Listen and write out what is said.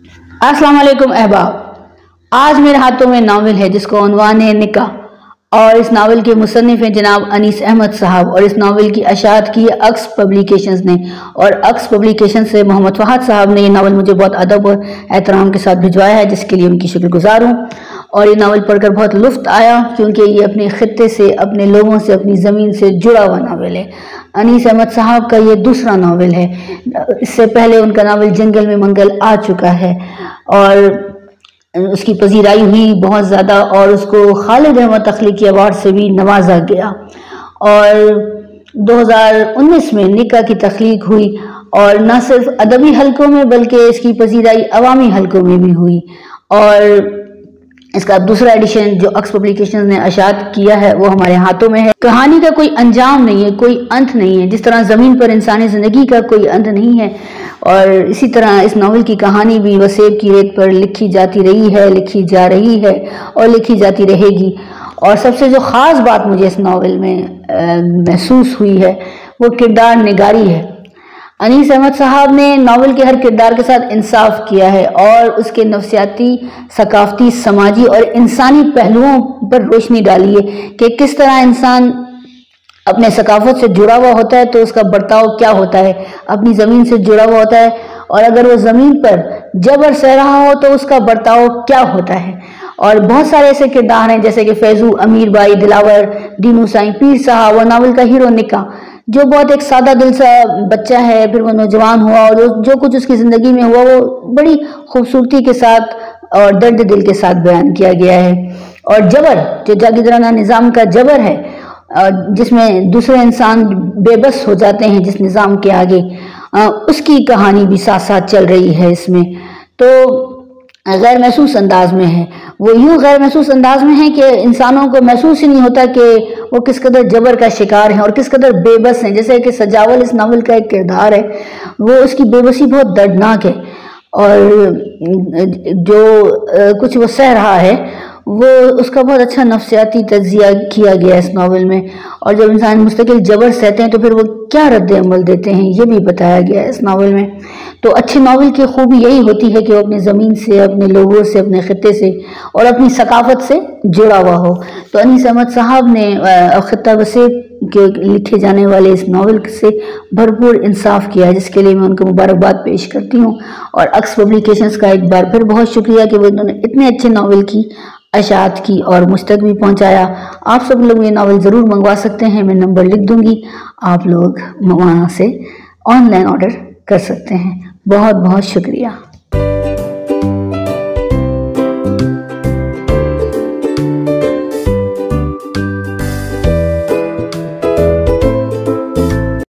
अस्सलाम वालेकुम अहबाब। आज मेरे हाथों में नावल है जिसको उन्वान है निकाह और इस नावल के मुसन्निफ हैं जनाब अनीस अहमद साहब और इस नावल की अशात की है अक्स पब्लिकेशंस ने और अक्स पब्लिकेशन से मोहम्मद फहद साहब ने ये नावल मुझे बहुत अदब और एहतराम के साथ भिजवाया है जिसके लिए उनकी शुक्रगुजार हूँ। और ये नावल पढ़कर बहुत लुत्फ़ आया क्योंकि ये अपने ख़ित्ते से, अपने लोगों से, अपनी ज़मीन से जुड़ा हुआ नावल है। अनीस अहमद साहब का ये दूसरा नावल है। इससे पहले उनका नावल जंगल में मंगल आ चुका है और उसकी पजीराई हुई बहुत ज़्यादा और उसको खालिद अहमद तख्लीकी अवार्ड से भी नवाजा गया। और 2019 में निकाह की तख्लीक हुई और न सिर्फ अदबी हलकों में बल्कि इसकी पजीराई अवामी हलकों में भी हुई। और इसका दूसरा एडिशन जो अक्स पब्लिकेशन ने अशात किया है वो हमारे हाथों में है। कहानी का कोई अंजाम नहीं है, कोई अंत नहीं है। जिस तरह ज़मीन पर इंसानी ज़िंदगी का कोई अंत नहीं है और इसी तरह इस नावल की कहानी भी वसेब की रेत पर लिखी जाती रही है, लिखी जा रही है और लिखी जाती रहेगी। और सबसे जो ख़ास बात मुझे इस नावल में महसूस हुई है वो किरदार निगारी है। अनीस अहमद साहब ने नावल के हर किरदार के साथ इंसाफ किया है और उसके नफ्सियाती, सकाफती, समाजी और इंसानी पहलुओं पर रोशनी डाली है कि किस तरह इंसान अपने सकाफत से जुड़ा हुआ होता है तो उसका बर्ताव क्या होता है, अपनी ज़मीन से जुड़ा हुआ होता है और अगर वो ज़मीन पर जबर सह रहा हो तो उसका बर्ताव क्या होता है। और बहुत सारे ऐसे किरदार हैं जैसे कि फैजू, अमीर भाई, दिलावर, दीनू साईं, पीर साहब और नावल का हीरो निकाह जो बहुत एक सादा दिल सा बच्चा है, फिर वो नौजवान हुआ और जो कुछ उसकी ज़िंदगी में हुआ वो बड़ी खूबसूरती के साथ और दर्द दिल के साथ बयान किया गया है। और जबर, जो जागीराना निज़ाम का जबर है जिसमें दूसरे इंसान बेबस हो जाते हैं जिस निज़ाम के आगे, उसकी कहानी भी साथ साथ चल रही है इसमें। तो गैर महसूस अंदाज में है, वो यूँ गैर महसूस अंदाज में है कि इंसानों को महसूस ही नहीं होता कि वो किस कदर जबर का शिकार हैं और किस कदर बेबस हैं। जैसे कि सजावल इस नावल का एक किरदार है, वो उसकी बेबसी बहुत दर्दनाक है और जो कुछ वो सह रहा है वो उसका बहुत अच्छा नफ्सियाती तज्जिया किया गया इस नावल में। और जब इंसान मुस्तकिल जबर सहते हैं तो फिर वो क्या रद्द अमल देते हैं ये भी बताया गया है इस नावल में। तो अच्छे नावल की खूबी यही होती है कि वो अपनी ज़मीन से, अपने लोगों से, अपने ख़ित्ते से और अपनी सकाफत से जुड़ा हुआ हो। तो अनीस अहमद साहब ने ख़ित्ता वसेब के लिखे जाने वाले इस नावल से भरपूर इंसाफ किया है जिसके लिए मैं उनको मुबारकबाद पेश करती हूँ। और अक्स पब्लिकेशंस का एक बार फिर बहुत शुक्रिया कि वो इन्होंने इतने अच्छे नावल की अशात की और मुझ तक भी पहुँचाया। आप सब लोग ये नावल ज़रूर मंगवा सकते हैं, मैं नंबर लिख दूँगी, आप लोग वहाँ से ऑनलाइन ऑर्डर कर सकते हैं। बहुत बहुत शुक्रिया।